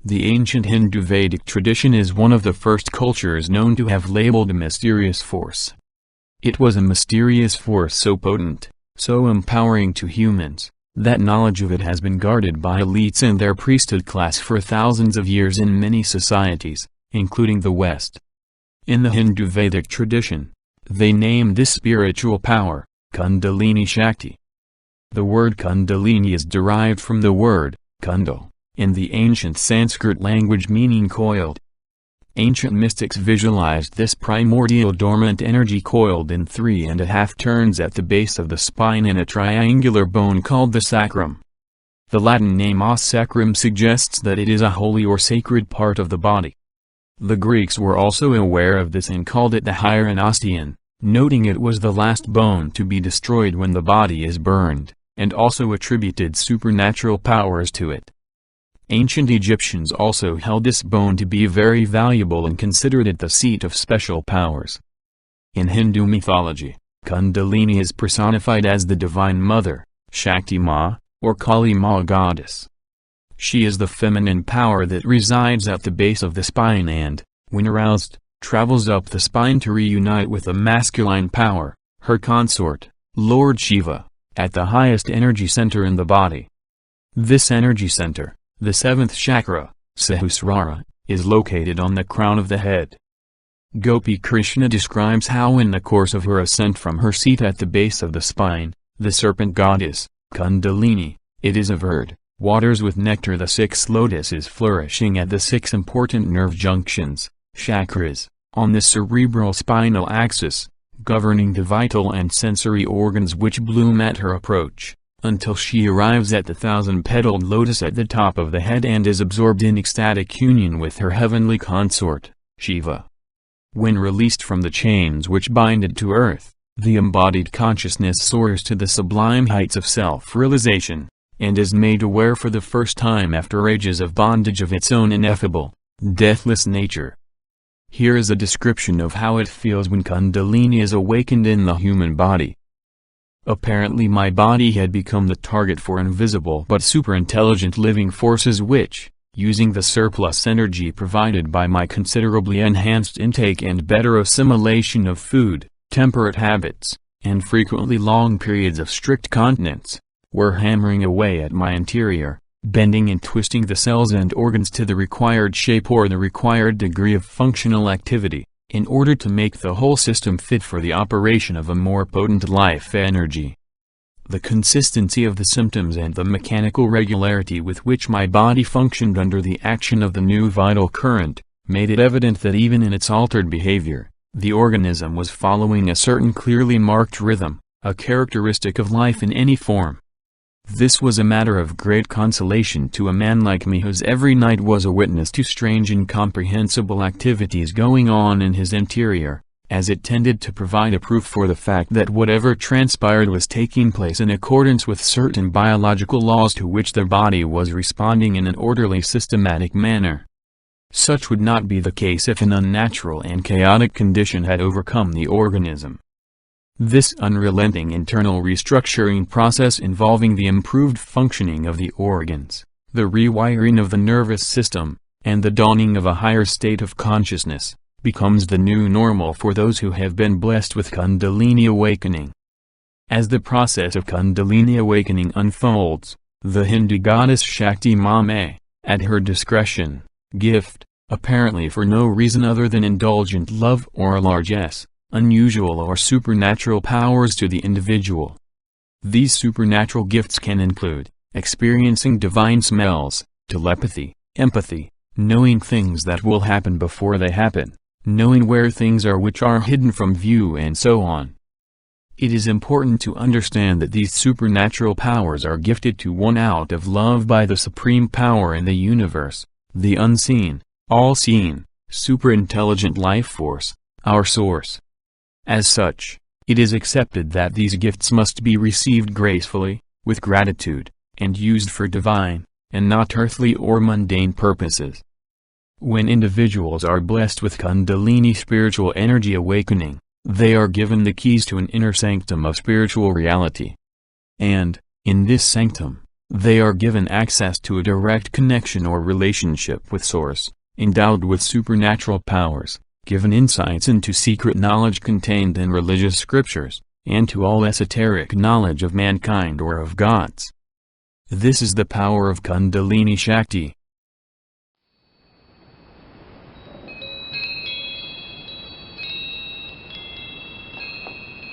The ancient Hindu Vedic tradition is one of the first cultures known to have labeled a mysterious force. It was a mysterious force so potent, so empowering to humans, that knowledge of it has been guarded by elites and their priesthood class for thousands of years in many societies, including the West. In the Hindu Vedic tradition, they name this spiritual power, Kundalini Shakti. The word Kundalini is derived from the word, kundal, in the ancient Sanskrit language meaning coiled. Ancient mystics visualized this primordial dormant energy coiled in 3.5 turns at the base of the spine in a triangular bone called the sacrum. The Latin name os sacrum suggests that it is a holy or sacred part of the body. The Greeks were also aware of this and called it the hieron osteon, noting it was the last bone to be destroyed when the body is burned, and also attributed supernatural powers to it. Ancient Egyptians also held this bone to be very valuable and considered it the seat of special powers. In Hindu mythology, Kundalini is personified as the Divine Mother, Shakti Ma, or Kali Ma goddess. She is the feminine power that resides at the base of the spine and, when aroused, travels up the spine to reunite with the masculine power, her consort, Lord Shiva, at the highest energy center in the body. This energy center, the seventh chakra, Sahasrara, is located on the crown of the head. Gopi Krishna describes how in the course of her ascent from her seat at the base of the spine, the serpent goddess, Kundalini, it is averred, waters with nectar the 6 lotuses flourishing at the 6 important nerve junctions, chakras, on the cerebral spinal axis, governing the vital and sensory organs which bloom at her approach, until she arrives at the 1,000-petaled lotus at the top of the head and is absorbed in ecstatic union with her heavenly consort, Shiva. When released from the chains which bind it to earth, the embodied consciousness soars to the sublime heights of self-realization, and is made aware for the first time after ages of bondage of its own ineffable, deathless nature. Here is a description of how it feels when Kundalini is awakened in the human body. Apparently my body had become the target for invisible but superintelligent living forces which, using the surplus energy provided by my considerably enhanced intake and better assimilation of food, temperate habits, and frequently long periods of strict continence, were hammering away at my interior, bending and twisting the cells and organs to the required shape or the required degree of functional activity, in order to make the whole system fit for the operation of a more potent life energy. The consistency of the symptoms and the mechanical regularity with which my body functioned under the action of the new vital current, made it evident that even in its altered behavior, the organism was following a certain clearly marked rhythm, a characteristic of life in any form. This was a matter of great consolation to a man like me whose every night was a witness to strange incomprehensible activities going on in his interior, as it tended to provide a proof for the fact that whatever transpired was taking place in accordance with certain biological laws to which the body was responding in an orderly systematic manner. Such would not be the case if an unnatural and chaotic condition had overcome the organism. This unrelenting internal restructuring process involving the improved functioning of the organs, the rewiring of the nervous system, and the dawning of a higher state of consciousness, becomes the new normal for those who have been blessed with Kundalini awakening. As the process of Kundalini awakening unfolds, the Hindu goddess Shakti Ma may, at her discretion, gift, apparently for no reason other than indulgent love or largesse, unusual or supernatural powers to the individual. These supernatural gifts can include experiencing divine smells, telepathy, empathy, knowing things that will happen before they happen, knowing where things are which are hidden from view, and so on. It is important to understand that these supernatural powers are gifted to one out of love by the supreme power in the universe, the unseen, all-seeing, superintelligent life force, our source. As such, it is accepted that these gifts must be received gracefully, with gratitude, and used for divine, and not earthly or mundane purposes. When individuals are blessed with Kundalini spiritual energy awakening, they are given the keys to an inner sanctum of spiritual reality. And, in this sanctum, They are given access to a direct connection or relationship with Source, endowed with supernatural powers, given insights into secret knowledge contained in religious scriptures, and to all esoteric knowledge of mankind or of gods. This is the power of Kundalini Shakti,